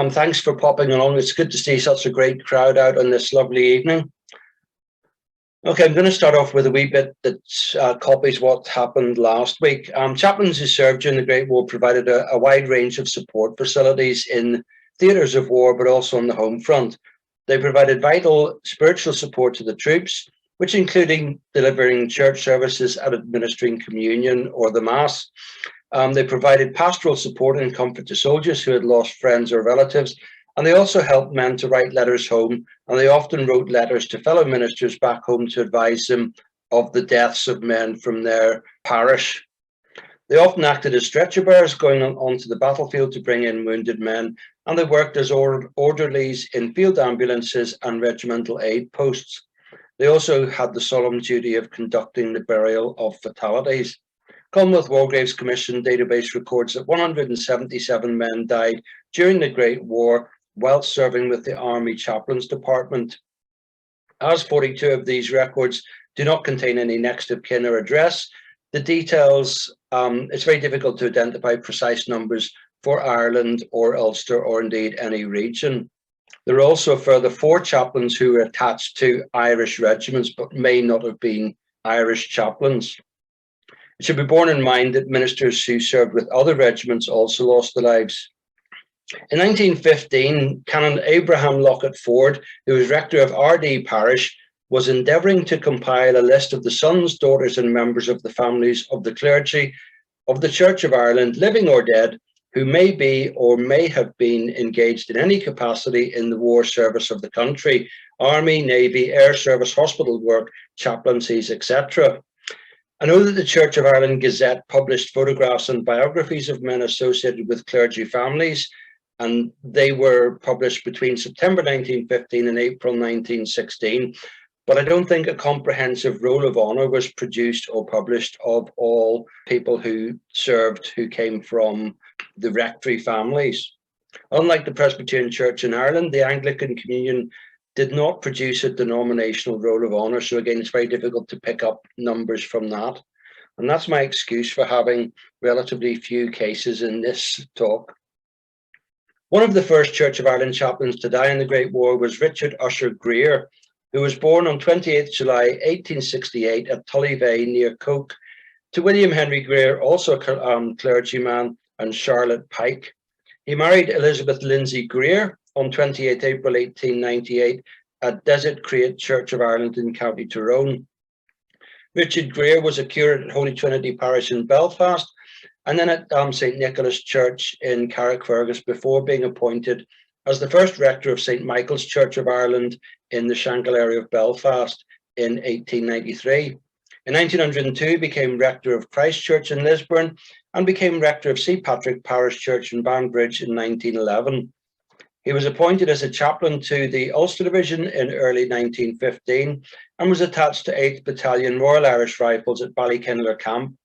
Thanks for popping along. It's good to see such a great crowd out on this lovely evening. Okay, I'm going to start off with a wee bit that copies what happened last week. Chaplains who served during the Great War provided a wide range of support facilities in theatres of war, but also on the home front. They provided vital spiritual support to the troops, which including delivering church services and administering communion or the Mass. They provided pastoral support and comfort to soldiers who had lost friends or relatives, and they also helped men to write letters home, and they often wrote letters to fellow ministers back home to advise them of the deaths of men from their parish. They often acted as stretcher bearers going onto the battlefield to bring in wounded men, and they worked as orderlies in field ambulances and regimental aid posts. They also had the solemn duty of conducting the burial of fatalities. Commonwealth Wargraves Commission database records that 177 men died during the Great War whilst serving with the Army Chaplains Department. As 42 of these records do not contain any next of kin or address, the details, it's very difficult to identify precise numbers for Ireland or Ulster or indeed any region. There are also a further 4 chaplains who were attached to Irish regiments but may not have been Irish chaplains. It should be borne in mind that ministers who served with other regiments also lost their lives. In 1915, Canon Abraham Lockett Ford, who was rector of Ardee Parish, was endeavouring to compile a list of the sons, daughters and members of the families of the clergy of the Church of Ireland, living or dead, who may be or may have been engaged in any capacity in the war service of the country, Army, Navy, Air Service, hospital work, chaplaincies, etc. I know that the Church of Ireland Gazette published photographs and biographies of men associated with clergy families, and they were published between September 1915 and April 1916. But I don't think a comprehensive roll of honour was produced or published of all people who served who came from the rectory families. Unlike the Presbyterian Church in Ireland, the Anglican Communion did not produce a denominational roll of honour. So again, it's very difficult to pick up numbers from that. And that's my excuse for having relatively few cases in this talk. One of the first Church of Ireland chaplains to die in the Great War was Richard Usher Greer, who was born on 28th July 1868 at Tullyvay near Coke, to William Henry Greer, also a clergyman, and Charlotte Pike. He married Elizabeth Lindsay Greer on 28 April 1898 at Desert Crate Church of Ireland in County Tyrone. Richard Greer was a curate at Holy Trinity Parish in Belfast, and then at St Nicholas Church in Carrickfergus before being appointed as the first rector of St Michael's Church of Ireland in the Shankill area of Belfast in 1893. In 1902, became rector of Christ Church in Lisburn and became rector of St Patrick Parish Church in Banbridge in 1911. He was appointed as a chaplain to the Ulster Division in early 1915 and was attached to 8th Battalion Royal Irish Rifles at Ballykinler Camp.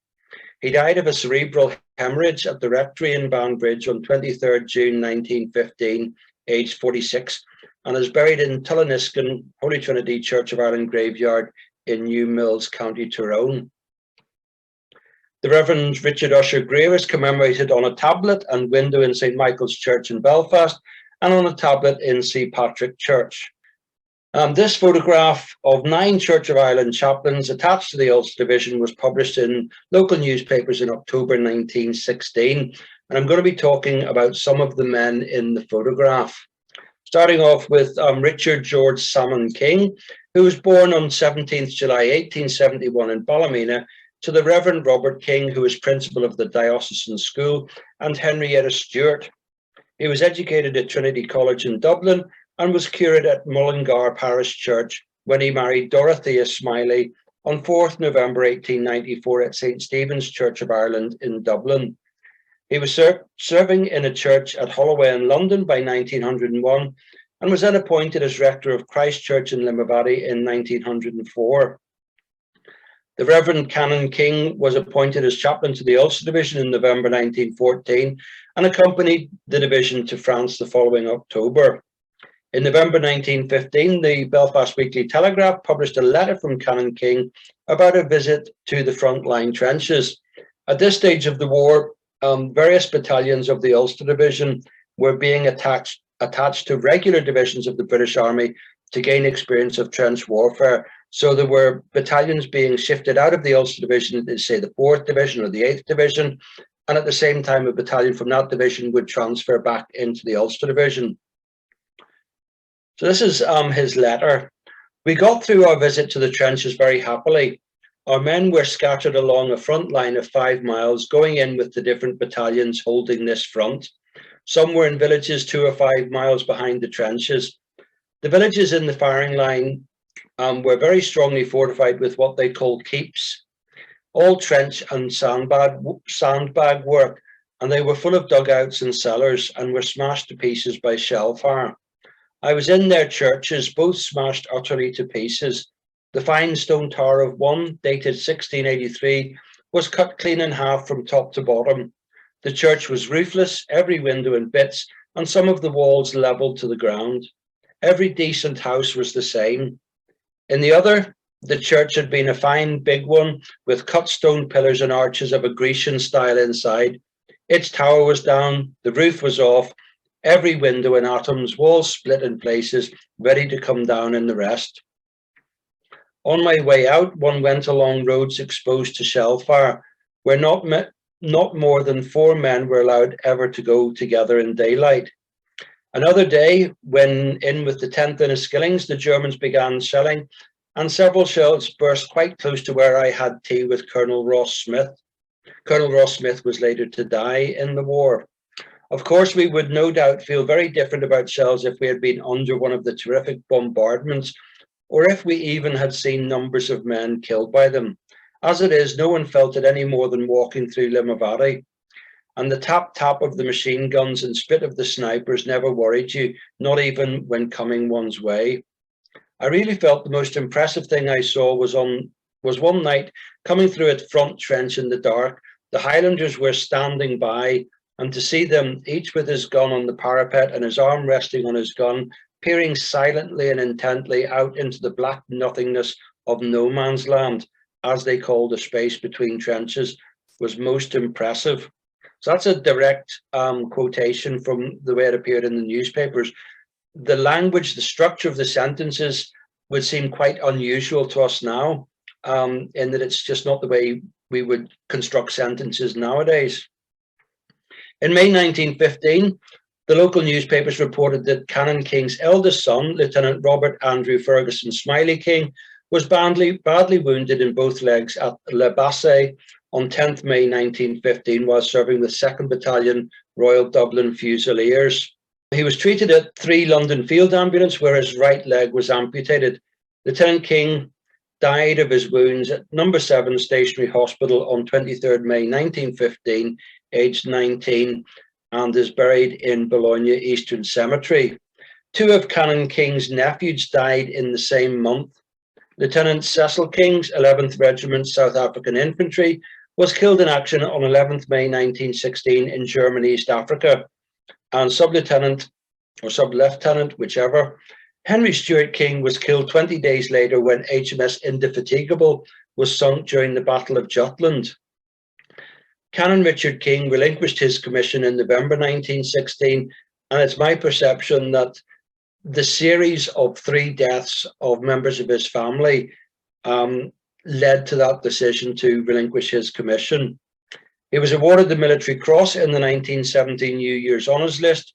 He died of a cerebral hemorrhage at the rectory in Banbridge on 23rd June 1915, aged 46, and is buried in Tulliniskin Holy Trinity Church of Ireland graveyard in New Mills, County Tyrone. The Reverend Richard Usher Greer is commemorated on a tablet and window in St Michael's Church in Belfast and on a tablet in St Patrick Church. This photograph of 9 Church of Ireland chaplains attached to the Ulster Division was published in local newspapers in October 1916, and I'm going to be talking about some of the men in the photograph. Starting off with Richard George Salmon King, who was born on 17th July 1871 in Ballymena, to the Reverend Robert King, who was principal of the Diocesan School, and Henrietta Stewart. He was educated at Trinity College in Dublin and was curate at Mullingar Parish Church when he married Dorothea Smiley on 4th November 1894 at St Stephen's Church of Ireland in Dublin. He was serving in a church at Holloway in London by 1901 and was then appointed as rector of Christ Church in Limavady in 1904. The Reverend Canon King was appointed as chaplain to the Ulster Division in November 1914 and accompanied the division to France the following October. In November 1915, the Belfast Weekly Telegraph published a letter from Canon King about a visit to the frontline trenches. At this stage of the war, various battalions of the Ulster Division were being attached to regular divisions of the British Army to gain experience of trench warfare. So there were battalions being shifted out of the Ulster Division into, say, the 4th Division or the 8th Division, and at the same time a battalion from that division would transfer back into the Ulster Division. So this is his letter. We got through our visit to the trenches very happily. Our men were scattered along a front line of 5 miles, going in with the different battalions holding this front. Some were in villages 2 or 5 miles behind the trenches. The villages in the firing line were very strongly fortified with what they called keeps, all trench and sandbag work, and they were full of dugouts and cellars and were smashed to pieces by shell fire. I was in their churches, both smashed utterly to pieces. The fine stone tower of one, dated 1683, was cut clean in half from top to bottom. The church was roofless, every window in bits, and some of the walls levelled to the ground. Every decent house was the same. In the other, the church had been a fine big one, with cut stone pillars and arches of a Grecian style inside. Its tower was down, the roof was off, every window in atoms, walls split in places, ready to come down in the rest. On my way out, one went along roads exposed to shell fire, where not more than 4 men were allowed ever to go together in daylight. Another day, when in with the 10th Inniskillings, the Germans began shelling, and several shells burst quite close to where I had tea with Colonel Ross Smith. Colonel Ross Smith was later to die in the war. Of course, we would no doubt feel very different about shells if we had been under one of the terrific bombardments, or if we even had seen numbers of men killed by them. As it is, no one felt it any more than walking through Limavady. And the tap-tap of the machine guns and spit of the snipers never worried you, not even when coming one's way. I really felt the most impressive thing I saw was one night, coming through a front trench in the dark. The Highlanders were standing by, and to see them, each with his gun on the parapet and his arm resting on his gun, peering silently and intently out into the black nothingness of no man's land, as they called the space between trenches, was most impressive. So that's a direct quotation from the way it appeared in the newspapers. The language, the structure of the sentences would seem quite unusual to us now, in that it's just not the way we would construct sentences nowadays. In May 1915, the local newspapers reported that Canon King's eldest son, Lieutenant Robert Andrew Ferguson Smiley King, was badly wounded in both legs at Le Bassée on 10th May 1915 while serving with 2nd Battalion Royal Dublin Fusiliers. He was treated at 3 London Field Ambulance where his right leg was amputated. Lieutenant King died of his wounds at No. 7 Stationary Hospital on 23rd May 1915, aged 19, and is buried in Bologna Eastern Cemetery. 2 of Canon King's nephews died in the same month. Lieutenant Cecil King's 11th Regiment South African Infantry was killed in action on 11th May 1916 in German East Africa, and Sub-Lieutenant or Sub-Lieutenant, whichever, Henry Stuart King was killed 20 days later when HMS Indefatigable was sunk during the Battle of Jutland. Canon Richard King relinquished his commission in November 1916, and it's my perception that the series of 3 deaths of members of his family led to that decision to relinquish his commission. He was awarded the Military Cross in the 1917 New Year's Honours List,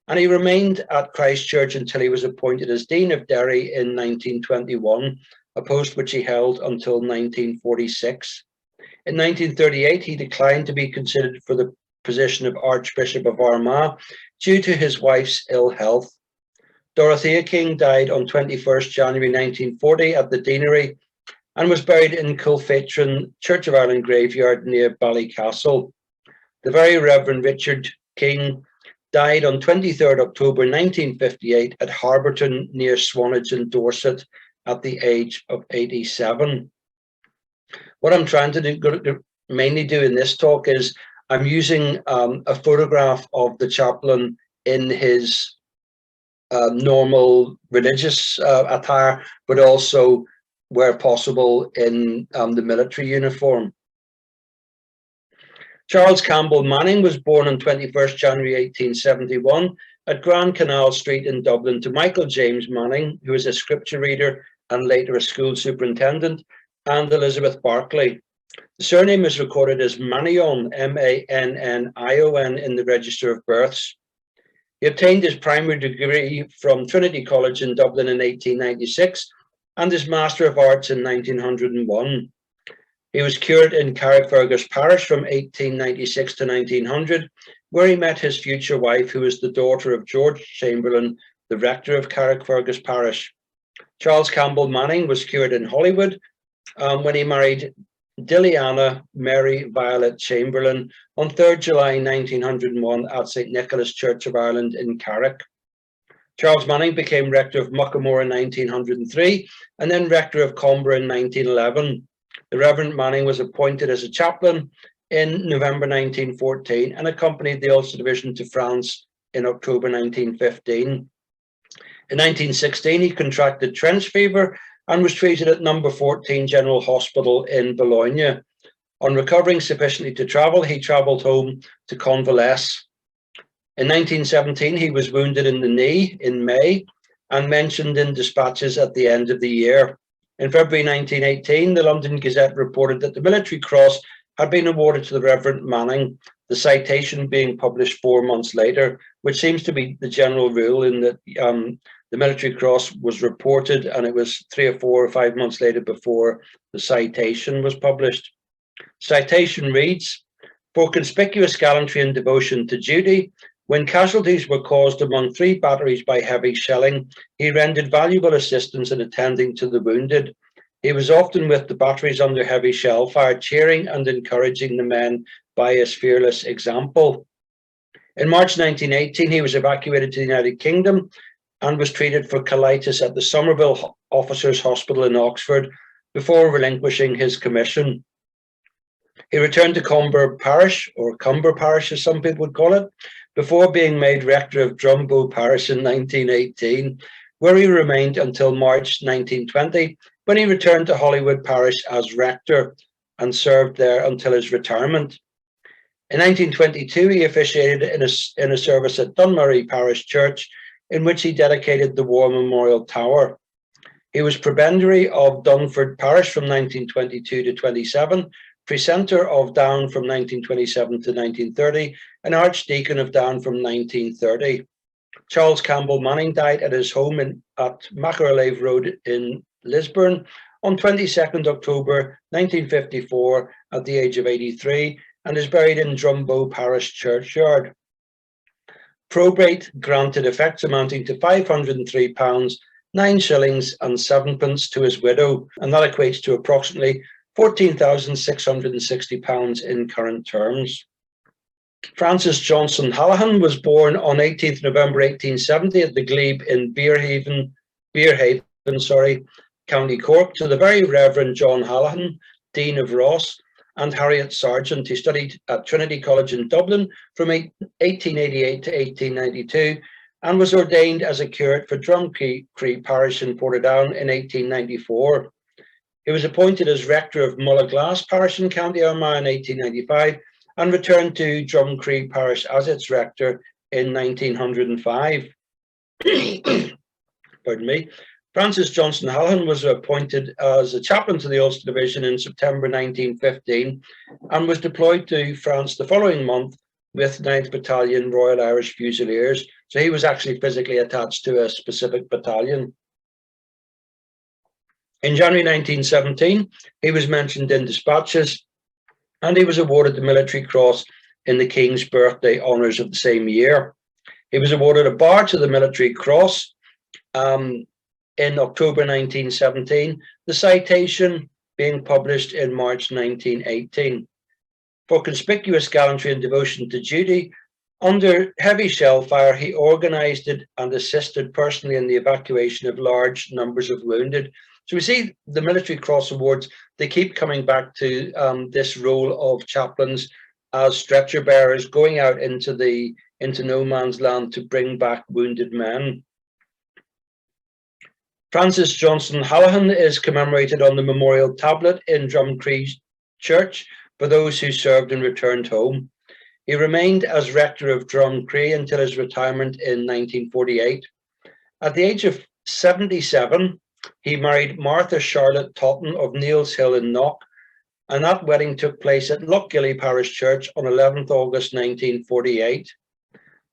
and he remained at Christchurch until he was appointed as Dean of Derry in 1921, a post which he held until 1946. In 1938, he declined to be considered for the position of Archbishop of Armagh due to his wife's ill health. Dorothea King died on 21st January 1940 at the Deanery and was buried in Culfatron Church of Ireland graveyard near Ballycastle. The Very Reverend Richard King died on 23rd October 1958 at Harberton near Swanage in Dorset at the age of 87. What I'm trying to mainly do in this talk is I'm using a photograph of the chaplain in his normal religious attire, but also, where possible, in the military uniform. Charles Campbell Manning was born on 21st January 1871 at Grand Canal Street in Dublin to Michael James Manning, who was a scripture reader and later a school superintendent, and Elizabeth Barclay. The surname is recorded as Mannion, M-A-N-N-I-O-N, in the Register of Births. He obtained his primary degree from Trinity College in Dublin in 1896 and his Master of Arts in 1901. He was curate in Carrickfergus parish from 1896 to 1900, where he met his future wife, who was the daughter of George Chamberlain, the rector of Carrickfergus parish. Charles Campbell Manning was curate in Holywood when he married Diliana Mary Violet Chamberlain on 3rd July 1901 at St. Nicholas Church of Ireland in Carrick. Charles Manning became rector of Muckamore in 1903 and then rector of Comber in 1911. The Reverend Manning was appointed as a chaplain in November 1914 and accompanied the Ulster Division to France in October 1915. In 1916, he contracted trench fever and was treated at number 14 General Hospital in Bologna. On recovering sufficiently to travel, he travelled home to convalesce. In 1917, he was wounded in the knee in May and mentioned in dispatches at the end of the year. In February 1918, the London Gazette reported that the Military Cross had been awarded to the Reverend Manning, the citation being published 4 months later, which seems to be the general rule in that the Military Cross was reported and it was 3 or 4 or 5 months later before the citation was published. Citation reads, "For conspicuous gallantry and devotion to duty, when casualties were caused among 3 batteries by heavy shelling, he rendered valuable assistance in attending to the wounded. He was often with the batteries under heavy shell fire, cheering and encouraging the men by his fearless example." In March 1918, he was evacuated to the United Kingdom and was treated for colitis at the Somerville Officers' Hospital in Oxford before relinquishing his commission. He returned to Comber Parish, or Cumber Parish as some people would call it, before being made rector of Drumbo Parish in 1918, where he remained until March 1920, when he returned to Holywood Parish as rector and served there until his retirement. In 1922, he officiated in a service at Dunmurry Parish Church, in which he dedicated the War Memorial Tower. He was prebendary of Dunford Parish from 1922 to 27, precentor of Down from 1927 to 1930, and archdeacon of Down from 1930. Charles Campbell Manning died at his home at Mackerlave Road in Lisburn on 22nd October 1954 at the age of 83, and is buried in Drumbo Parish Churchyard. Probate granted effects amounting to £503, 9 shillings and 7 pence to his widow, and that equates to approximately £14,660 in current terms. Francis Johnson Hallahan was born on 18th November 1870 at the Glebe in Beerhaven, County Cork, to the Very Reverend John Hallahan, Dean of Ross, and Harriet Sargent. He studied at Trinity College in Dublin from 1888 to 1892 and was ordained as a curate for Drumcree Parish in Portadown in 1894. He was appointed as rector of Mullaglass Parish in County Armagh in 1895 and returned to Drumcree Parish as its rector in 1905. Pardon me. Francis Johnson Hallahan was appointed as a chaplain to the Ulster Division in September 1915 and was deployed to France the following month with 9th Battalion Royal Irish Fusiliers. So he was actually physically attached to a specific battalion. In January 1917, he was mentioned in dispatches and he was awarded the Military Cross in the King's Birthday Honours of the same year. He was awarded a bar to the Military Cross in October 1917, the citation being published in March 1918. For conspicuous gallantry and devotion to duty, under heavy shell fire, he organised it and assisted personally in the evacuation of large numbers of wounded. So we see the Military Cross Awards, they keep coming back to this role of chaplains as stretcher bearers going out into no man's land to bring back wounded men. Francis Johnson Hallahan is commemorated on the memorial tablet in Drumcree Church for those who served and returned home. He remained as rector of Drumcree until his retirement in 1948. At the age of 77, he married Martha Charlotte Totten of Neil's Hill in Knock, and that wedding took place at Lochgilly Parish Church on 11th August 1948.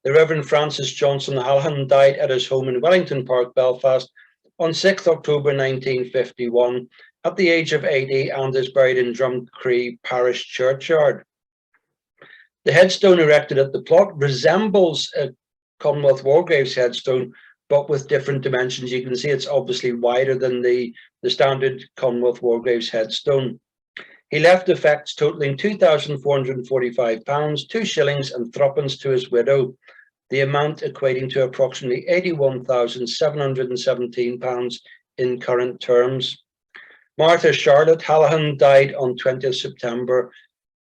The Reverend Francis Johnson Hallahan died at his home in Wellington Park, Belfast, on 6th October 1951 at the age of 80 and is buried in Drumcree Parish Churchyard. The headstone erected at the plot resembles a Commonwealth War Graves headstone, but with different dimensions. You can see it's obviously wider than the standard Commonwealth War Graves headstone. He left effects totaling £2,445, 2 shillings and threepence to his widow, the amount equating to approximately £81,717 in current terms. Martha Charlotte Hallahan died on 20th September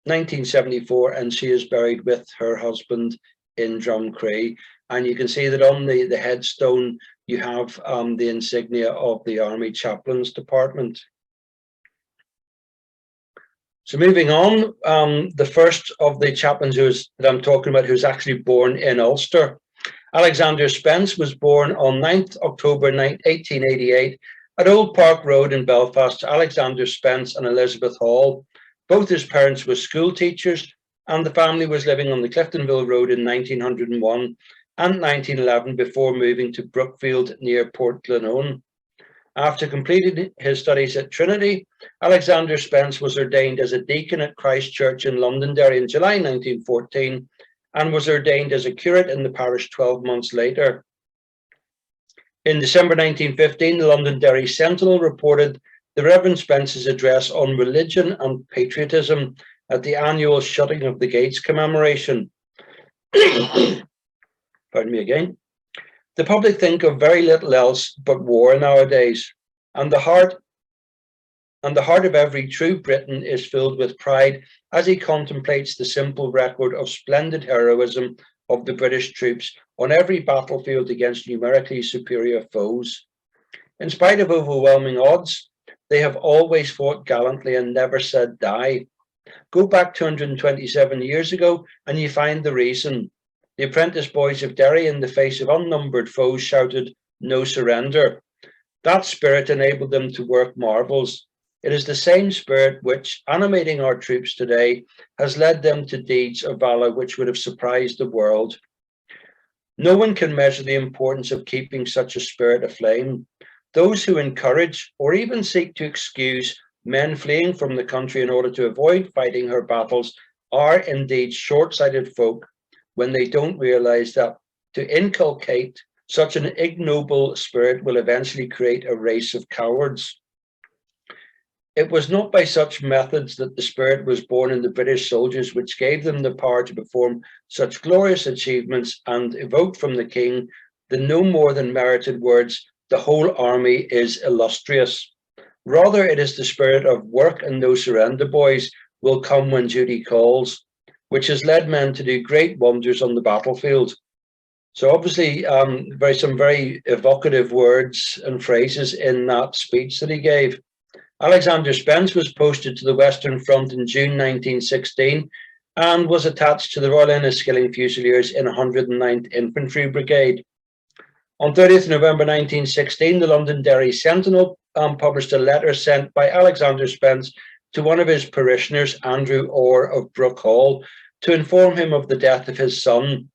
1974, and she is buried with her husband in Drumcree. And you can see that on the headstone, you have the insignia of the Army Chaplains Department. So moving on, the first of the chaplains that I'm talking about who's actually born in Ulster. Alexander Spence was born on 9th October 1888 at Old Park Road in Belfast to Alexander Spence and Elizabeth Hall. Both his parents were school teachers, and the family was living on the Cliftonville Road in 1901 and 1911 before moving to Brookfield near Port Glenone. After completing his studies at Trinity, Alexander Spence was ordained as a deacon at Christ Church in Londonderry in July 1914 and was ordained as a curate in the parish 12 months later. In December 1915, the Londonderry Sentinel reported the Reverend Spence's address on religion and patriotism at the annual shutting of the gates commemoration. Pardon me again. The public think of very little else but war nowadays, and the heart of every true Briton is filled with pride as he contemplates the simple record of splendid heroism of the British troops on every battlefield against numerically superior foes. In spite of overwhelming odds, they have always fought gallantly and never said die. Go back 227 years ago and you find the reason. The apprentice boys of Derry, in the face of unnumbered foes, shouted, "No surrender." That spirit enabled them to work marvels. It is the same spirit which, animating our troops today, has led them to deeds of valor which would have surprised the world. No one can measure the importance of keeping such a spirit aflame. Those who encourage or even seek to excuse men fleeing from the country in order to avoid fighting her battles are indeed short-sighted folk when they don't realize that to inculcate such an ignoble spirit will eventually create a race of cowards. It was not by such methods that the spirit was born in the British soldiers, which gave them the power to perform such glorious achievements and evoke from the king the no more than merited words, "The whole army is illustrious." Rather, it is the spirit of work and no surrender, boys, will come when duty calls, which has led men to do great wonders on the battlefield. So obviously, some very evocative words and phrases in that speech that he gave. Alexander Spence was posted to the Western Front in June 1916 and was attached to the Royal Enniskilling Fusiliers in 109th Infantry Brigade. On 30th November 1916, the Londonderry Sentinel published a letter sent by Alexander Spence to one of his parishioners, Andrew Orr of Brook Hall, to inform him of the death of his son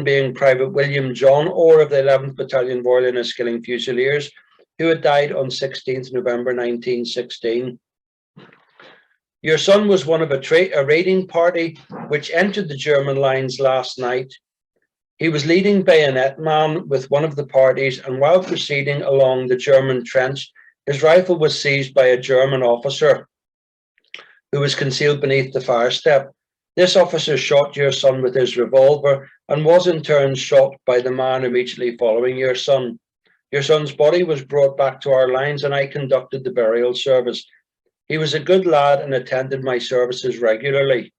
being Private William John Orr of the 11th Battalion Royal Enniskilling Fusiliers, who had died on 16th November 1916. Your son was one of a raiding party which entered the German lines last night. He was leading bayonet man with one of the parties, and while proceeding along the German trench, his rifle was seized by a German officer who was concealed beneath the fire step. This officer shot your son with his revolver and was in turn shot by the man immediately following your son. Your son's body was brought back to our lines and I conducted the burial service. He was a good lad and attended my services regularly.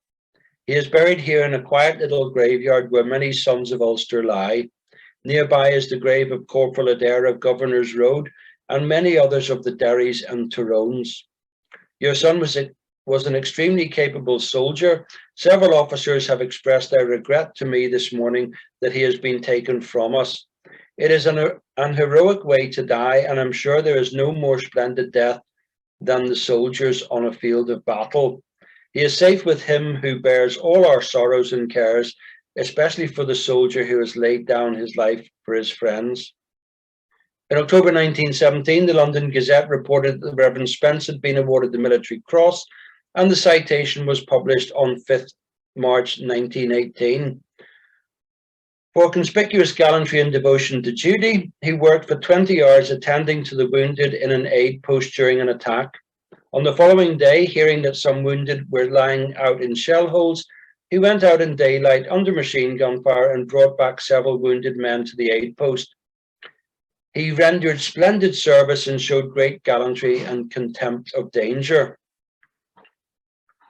He is buried here in a quiet little graveyard where many sons of Ulster lie. Nearby is the grave of Corporal Adair of Governor's Road and many others of the Derrys and Tyrones. Your son was was an extremely capable soldier. Several officers have expressed their regret to me this morning that he has been taken from us. It is an heroic way to die, and I'm sure there is no more splendid death than the soldiers on a field of battle. He is safe with him who bears all our sorrows and cares, especially for the soldier who has laid down his life for his friends. In October 1917, the London Gazette reported that the Reverend Spence had been awarded the Military Cross, and the citation was published on 5th March 1918. For conspicuous gallantry and devotion to duty, he worked for 20 hours attending to the wounded in an aid post during an attack. On the following day, hearing that some wounded were lying out in shell holes, he went out in daylight under machine gun fire and brought back several wounded men to the aid post. He rendered splendid service and showed great gallantry and contempt of danger.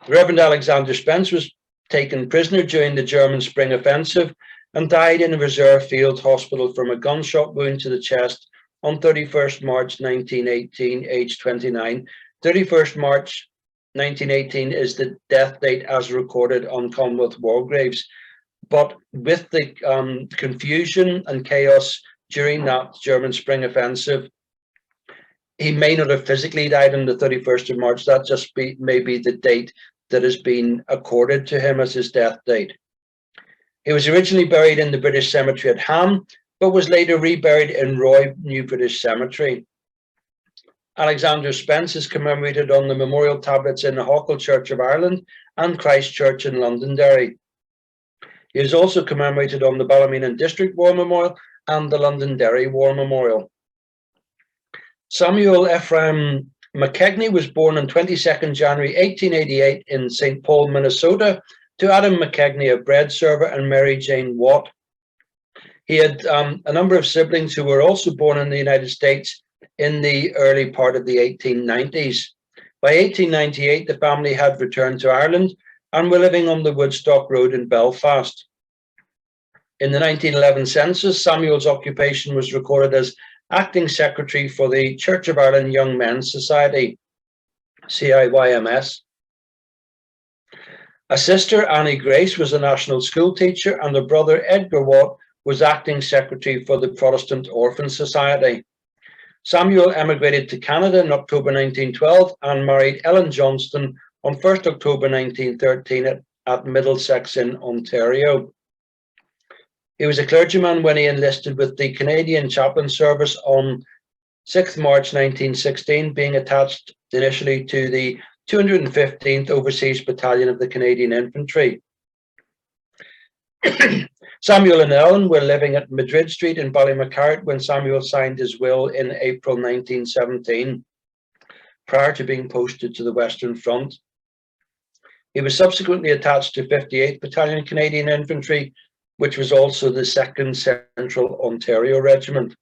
The Reverend Alexander Spence was taken prisoner during the German Spring Offensive and died in a reserve field hospital from a gunshot wound to the chest on 31st March 1918, aged 29. 31st March 1918 is the death date as recorded on Commonwealth war graves. But with the confusion and chaos during that German Spring Offensive, he may not have physically died on the 31st of March. That just may be the date that has been accorded to him as his death date. He was originally buried in the British Cemetery at Ham, but was later reburied in Roy New British Cemetery. Alexander Spence is commemorated on the memorial tablets in the Hockle Church of Ireland and Christ Church in Londonderry. He is also commemorated on the Ballymena District War Memorial and the Londonderry War Memorial. Samuel Ephraim McKegney was born on 22nd January 1888 in St. Paul, Minnesota, to Adam McKegney, a bread server, and Mary Jane Watt. He had a number of siblings who were also born in the United States in the early part of the 1890s. By 1898, the family had returned to Ireland and were living on the Woodstock Road in Belfast. In the 1911 census, Samuel's occupation was recorded as acting secretary for the Church of Ireland Young Men's Society, CIYMS. A sister, Annie Grace, was a national school teacher, and a brother, Edgar Watt, was acting secretary for the Protestant Orphan Society. Samuel emigrated to Canada in October 1912 and married Ellen Johnston on 1st October 1913 at Middlesex in Ontario. He was a clergyman when he enlisted with the Canadian Chaplain Service on 6th March 1916, being attached initially to the 215th Overseas Battalion of the Canadian Infantry. Samuel and Ellen were living at Madrid Street in Ballymacarrt when Samuel signed his will in April 1917, prior to being posted to the Western Front. He was subsequently attached to 58th Battalion Canadian Infantry, which was also the 2nd Central Ontario Regiment.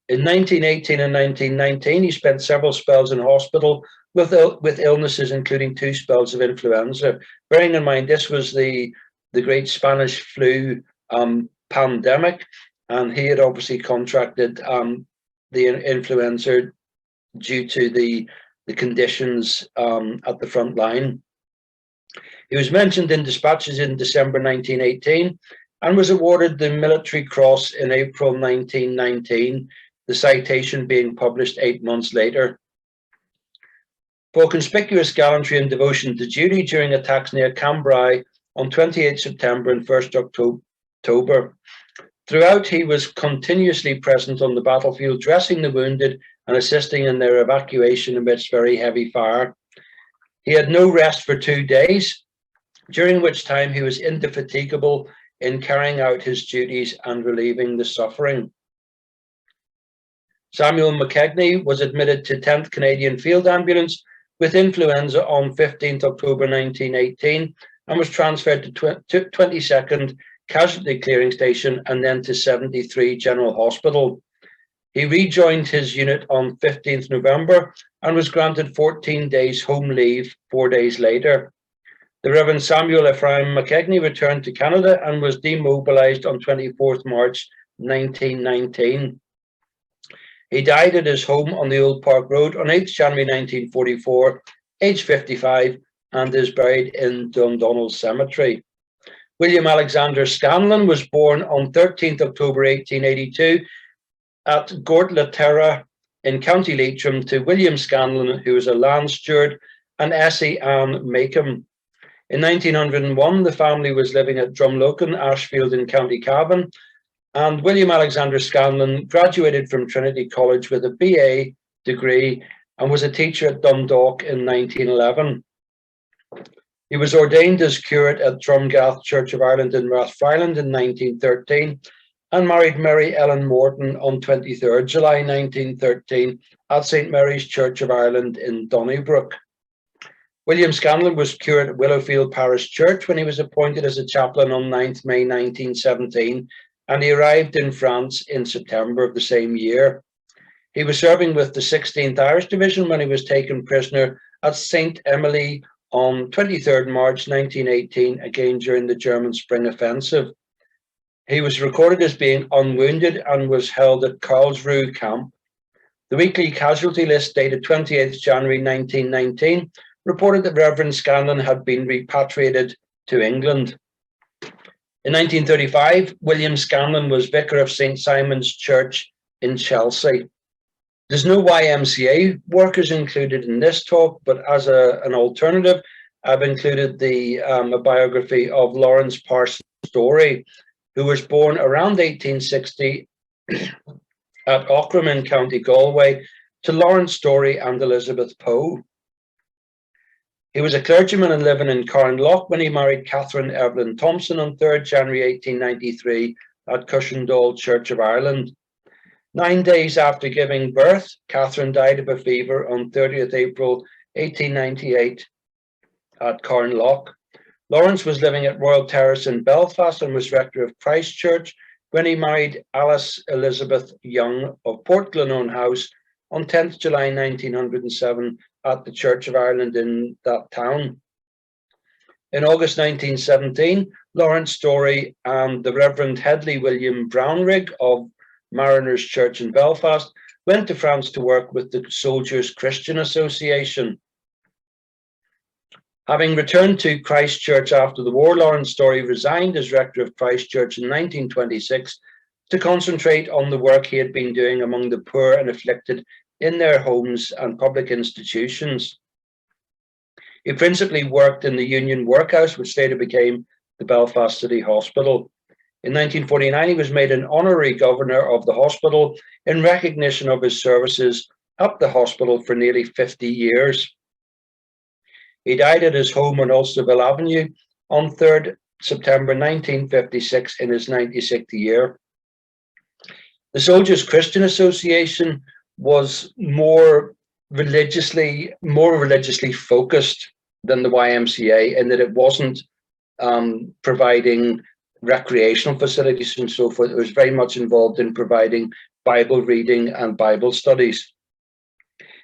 In 1918 and 1919, he spent several spells in hospital with illnesses, including 2 spells of influenza. Bearing in mind, this was the great Spanish flu pandemic, and he had obviously contracted the influenza due to the conditions at the front line. He was mentioned in dispatches in December 1918 and was awarded the Military Cross in April 1919, the citation being published 8 months later. For conspicuous gallantry and devotion to duty during attacks near Cambrai on 28 September and 1st October. Throughout, he was continuously present on the battlefield, dressing the wounded and assisting in their evacuation amidst very heavy fire. He had no rest for 2 days, during which time he was indefatigable in carrying out his duties and relieving the suffering. Samuel McKegney was admitted to 10th Canadian Field Ambulance with influenza on 15th October 1918 and was transferred to 22nd Casualty Clearing Station and then to 73 General Hospital. He rejoined his unit on 15th November and was granted 14 days home leave 4 days later. The Reverend Samuel Ephraim McKegney returned to Canada and was demobilized on 24th March 1919. He died at his home on the Old Park Road on 8th January 1944, aged 55, and is buried in Dundonald Cemetery. William Alexander Scanlon was born on 13th October 1882 at Gortlaterra in County Leitrim to William Scanlon, who was a land steward, and Essie Ann Macomb. In 1901, the family was living at Drumlocan, Ashfield in County Cavan, and William Alexander Scanlon graduated from Trinity College with a BA degree and was a teacher at Dundalk in 1911. He was ordained as curate at Drumgath Church of Ireland in Rathfriland in 1913 and married Mary Ellen Morton on 23rd July 1913 at St Mary's Church of Ireland in Donnybrook. William Scanlon was curate at Willowfield Parish Church when he was appointed as a chaplain on 9th May 1917, and he arrived in France in September of the same year. He was serving with the 16th Irish Division when he was taken prisoner at St Emily on 23rd March 1918, again during the German Spring Offensive. He was recorded as being unwounded and was held at Karlsruhe camp. The weekly casualty list dated 28th January 1919 reported that Reverend Scanlon had been repatriated to England. In 1935, William Scanlon was vicar of St Simon's Church in Chelsea. There's no YMCA workers included in this talk, but as an alternative, I've included a biography of Lawrence Parsons Story, who was born around 1860 at Aughrim in County Galway to Lawrence Story and Elizabeth Poe. He was a clergyman and living in Carnlough when he married Catherine Evelyn Thompson on 3rd January 1893 at Cushendall Church of Ireland. 9 days after giving birth, Catherine died of a fever on 30th April 1898 at Carnlough. Lawrence was living at Royal Terrace in Belfast and was rector of Christ Church when he married Alice Elizabeth Young of Port Glenone House on 10th July 1907 at the Church of Ireland in that town. In August 1917, Lawrence Story and the Reverend Hedley William Brownrigg of Mariners Church in Belfast went to France to work with the Soldiers Christian Association. Having returned to Christ Church after the war, Lawrence Story resigned as rector of Christ Church in 1926 to concentrate on the work he had been doing among the poor and afflicted in their homes and public institutions. He principally worked in the Union Workhouse, which later became the Belfast City Hospital. In 1949, he was made an honorary governor of the hospital in recognition of his services at the hospital for nearly 50 years. He died at his home on Ulsterville Avenue on 3rd September 1956 in his 96th year. The Soldiers Christian Association was more religiously focused than the YMCA in that it wasn't providing recreational facilities and so forth. It was very much involved in providing Bible reading and Bible studies.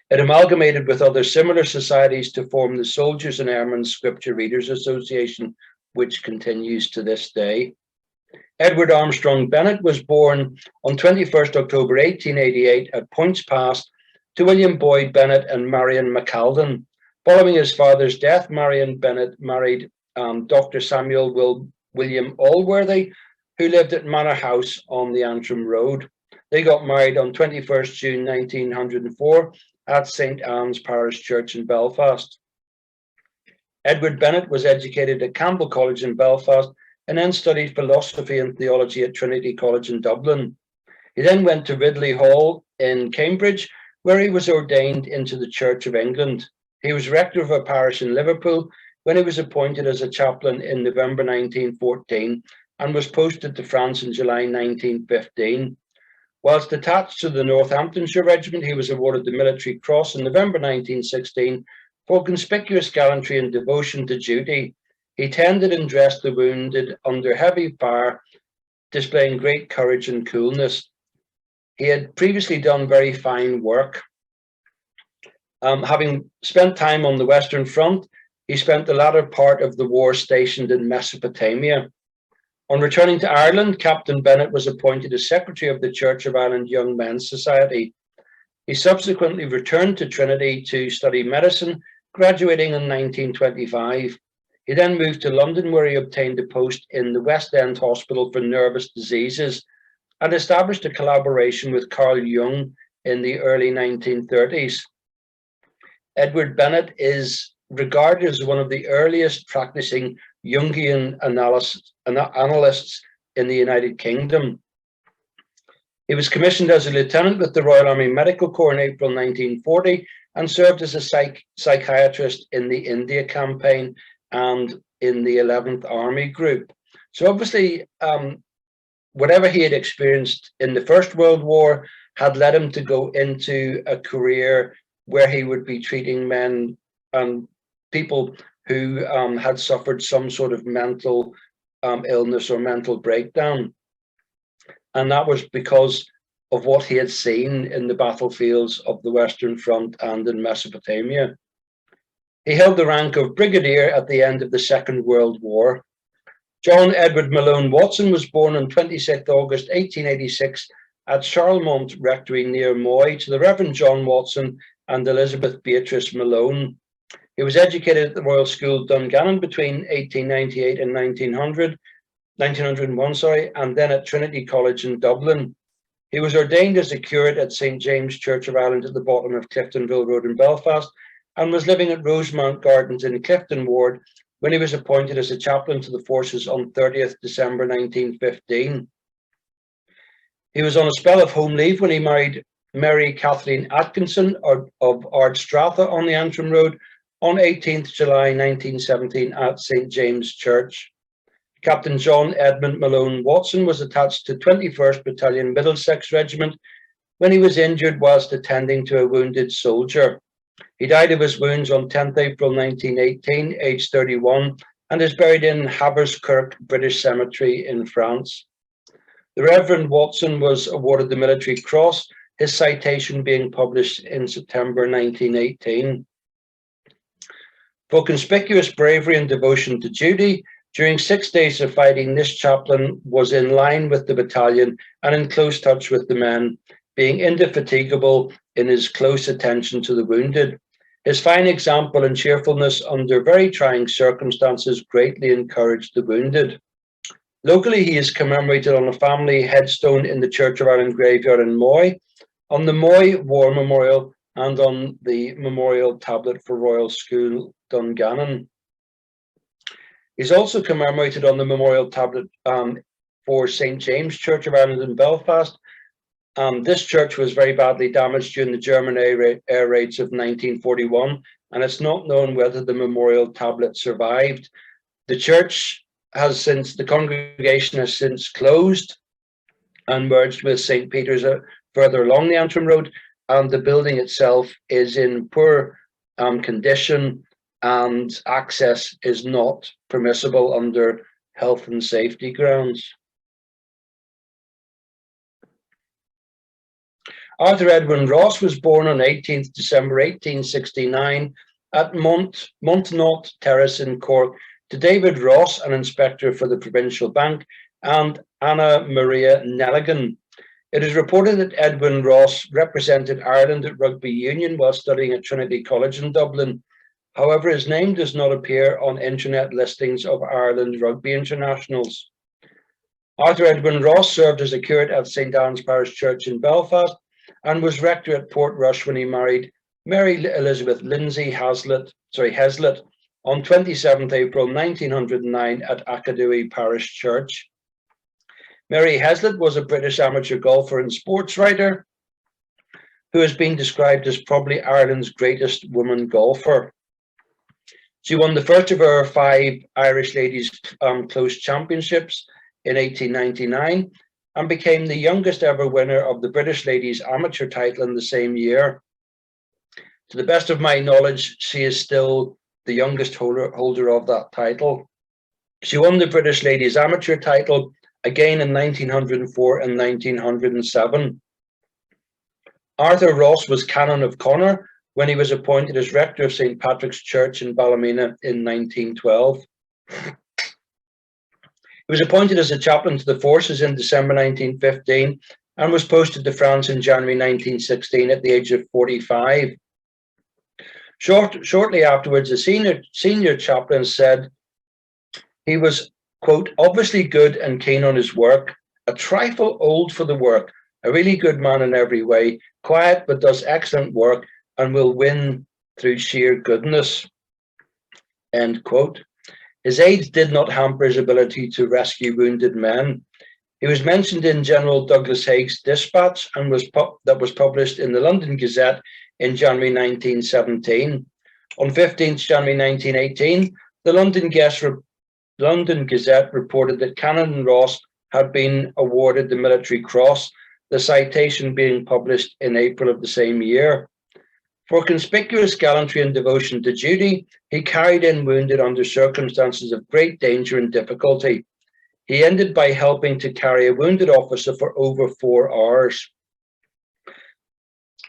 It amalgamated with other similar societies to form the Soldiers and Airmen Scripture Readers Association, which continues to this day. Edward Armstrong Bennett was born on 21st October 1888 at Points Pass to William Boyd Bennett and Marion McAlden. Following his father's death, Marion Bennett married Dr. Samuel William Allworthy, who lived at Manor House on the Antrim Road. They got married on 21st June 1904 at St Anne's Parish Church in Belfast. Edward Bennett was educated at Campbell College in Belfast and then studied philosophy and theology at Trinity College in Dublin. He then went to Ridley Hall in Cambridge, where he was ordained into the Church of England. He was rector of a parish in Liverpool when he was appointed as a chaplain in November 1914 and was posted to France in July 1915. Whilst attached to the Northamptonshire Regiment, he was awarded the Military Cross in November 1916 for conspicuous gallantry and devotion to duty. He tended and dressed the wounded under heavy fire, displaying great courage and coolness. He had previously done very fine work. Having spent time on the Western Front, he spent the latter part of the war stationed in Mesopotamia. On returning to Ireland, Captain Bennett was appointed as Secretary of the Church of Ireland Young Men's Society. He subsequently returned to Trinity to study medicine, Graduating in 1925, he then moved to London, where he obtained a post in the West End Hospital for Nervous Diseases and established a collaboration with Carl Jung in the early 1930s. Edward Bennett is regarded as one of the earliest practicing Jungian analysts in the United Kingdom. He was commissioned as a lieutenant with the Royal Army Medical Corps in April 1940 and served as a psychiatrist in the India campaign and in the 11th Army Group. So obviously, whatever he had experienced in the First World War had led him to go into a career where he would be treating men and people who had suffered some sort of mental illness or mental breakdown. And that was because of what he had seen in the battlefields of the Western Front and in Mesopotamia. He held the rank of brigadier at the end of the Second World War. John Edward Malone Watson was born on 26 August 1886 at Charlemont Rectory near Moy to the Reverend John Watson and Elizabeth Beatrice Malone. He was educated at the Royal School Dungannon between 1898 and 1901, and then at Trinity College in Dublin. He was ordained as a curate at St. James Church of Ireland at the bottom of Cliftonville Road in Belfast, and was living at Rosemount Gardens in Clifton Ward when he was appointed as a chaplain to the forces on 30th December 1915. He was on a spell of home leave when he married Mary Kathleen Atkinson of Ardstratha on the Antrim Road on 18th July 1917 at St. James Church. Captain John Edmund Malone Watson was attached to 21st Battalion Middlesex Regiment when he was injured whilst attending to a wounded soldier. He died of his wounds on 10th April 1918, aged 31, and is buried in Haverskirk British Cemetery in France. The Reverend Watson was awarded the Military Cross, his citation being published in September 1918. For conspicuous bravery and devotion to duty, during 6 days of fighting, this chaplain was in line with the battalion and in close touch with the men, being indefatigable in his close attention to the wounded. His fine example and cheerfulness under very trying circumstances greatly encouraged the wounded. Locally, he is commemorated on a family headstone in the Church of Ireland graveyard in Moy, on the Moy War Memorial, and on the memorial tablet for Royal School Dungannon. He's also commemorated on the memorial tablet for St. James Church of Ireland in Belfast. This church was very badly damaged during the German air raids of 1941, and it's not known whether the memorial tablet survived. The church has since, the congregation has since closed and merged with St. Peter's further along the Antrim Road, and the building itself is in poor condition, and access is not permissible under health and safety grounds. Arthur Edwin Ross was born on 18th December 1869 at Montnaught Terrace in Cork to David Ross, an inspector for the Provincial Bank, and Anna Maria Nelligan. It is reported that Edwin Ross represented Ireland at rugby union while studying at Trinity College in Dublin. However, his name does not appear on internet listings of Ireland rugby internationals. Arthur Edwin Ross served as a curate at St. Anne's Parish Church in Belfast and was rector at Portrush when he married Mary Elizabeth Lindsay Heslett on 27th April 1909 at Acadui Parish Church. Mary Heslett was a British amateur golfer and sports writer who has been described as probably Ireland's greatest woman golfer. She won the first of her 5 Irish Ladies Close Championships in 1899 and became the youngest ever winner of the British Ladies Amateur title in the same year. To the best of my knowledge, she is still the youngest holder of that title. She won the British Ladies Amateur title again in 1904 and 1907. Arthur Ross was Canon of Connor when he was appointed as rector of St. Patrick's Church in Ballymena in 1912. He was appointed as a chaplain to the forces in December 1915 and was posted to France in January 1916 at the age of 45. Shortly afterwards, the senior chaplain said he was, quote, obviously good and keen on his work, a trifle old for the work, a really good man in every way, quiet but does excellent work and will win through sheer goodness, end quote. His age did not hamper his ability to rescue wounded men. He was mentioned in General Douglas Haig's dispatch and that was published in the London Gazette in January 1917. On 15th January 1918, the London Gazette reported that Canon Ross had been awarded the Military Cross, the citation being published in April of the same year. For conspicuous gallantry and devotion to duty, he carried in wounded under circumstances of great danger and difficulty. He ended by helping to carry a wounded officer for over 4 hours.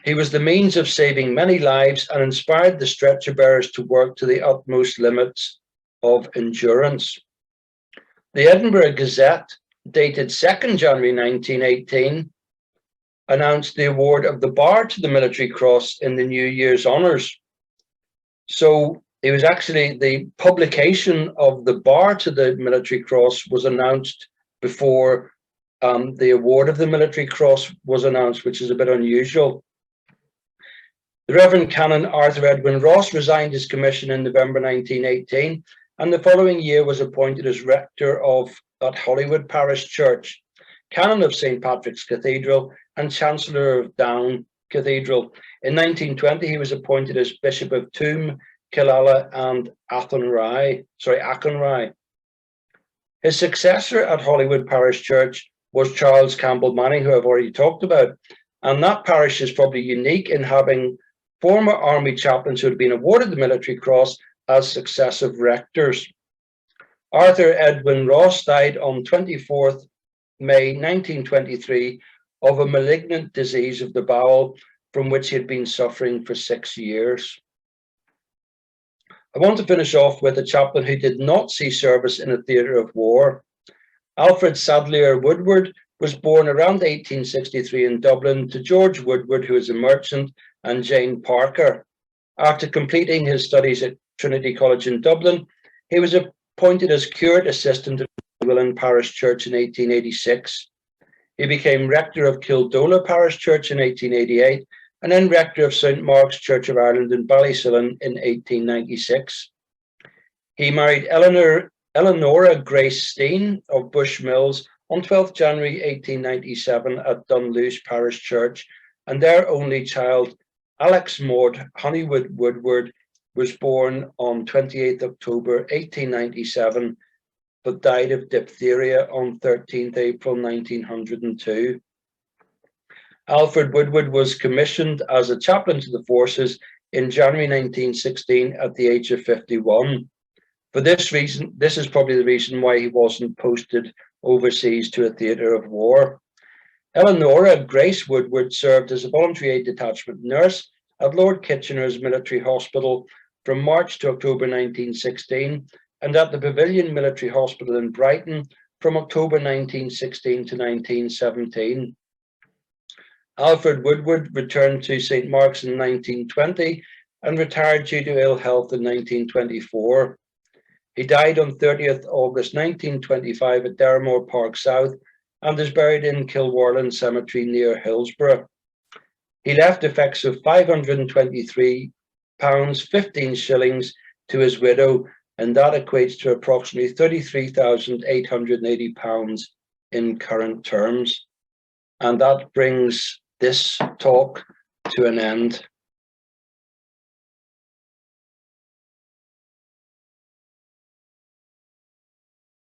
He was the means of saving many lives and inspired the stretcher bearers to work to the utmost limits of endurance. The Edinburgh Gazette, dated 2nd January 1918, announced the award of the Bar to the Military Cross in the New Year's honours. So it was actually the publication of the Bar to the Military Cross was announced before the award of the Military Cross was announced, which is a bit unusual. The Reverend Canon Arthur Edwin Ross resigned his commission in November 1918, and the following year was appointed as rector of that Holywood Parish Church, Canon of St. Patrick's Cathedral, and Chancellor of Down Cathedral. In 1920, he was appointed as Bishop of Tuam, Killala, and Achonry. His successor at Holywood Parish Church was Charles Campbell Manning, who I've already talked about, and that parish is probably unique in having former Army chaplains who had been awarded the Military Cross as successive rectors. Arthur Edwin Ross died on 24th May 1923 of a malignant disease of the bowel from which he had been suffering for 6 years. I want to finish off with a chaplain who did not see service in a theatre of war. Alfred Sadleir Woodward was born around 1863 in Dublin to George Woodward, who is a merchant, and Jane Parker. After completing his studies at Trinity College in Dublin, he was appointed as curate assistant at Willen Parish Church in 1886. He became rector of Kildola Parish Church in 1888, and then rector of St. Mark's Church of Ireland in Ballysullen in 1896. He married Eleonora Grace Steen of Bushmills on 12th January 1897 at Dunluce Parish Church, and their only child, Alex Maud Honeywood Woodward, was born on 28th October 1897, but died of diphtheria on 13th April 1902. Alfred Woodward was commissioned as a chaplain to the forces in January 1916 at the age of 51. For this reason, this is probably the reason why he wasn't posted overseas to a theatre of war. Eleonora Grace Woodward served as a voluntary aid detachment nurse at Lord Kitchener's Military Hospital from March to October 1916, and at the Pavilion Military Hospital in Brighton from October 1916 to 1917. Alfred Woodward returned to St. Mark's in 1920 and retired due to ill health in 1924. He died on 30th August 1925 at Derrimore Park South and is buried in Kilwarlen Cemetery near Hillsborough. He left effects of £523, 15 shillings to his widow, and that equates to approximately £33,880 in current terms. And that brings this talk to an end.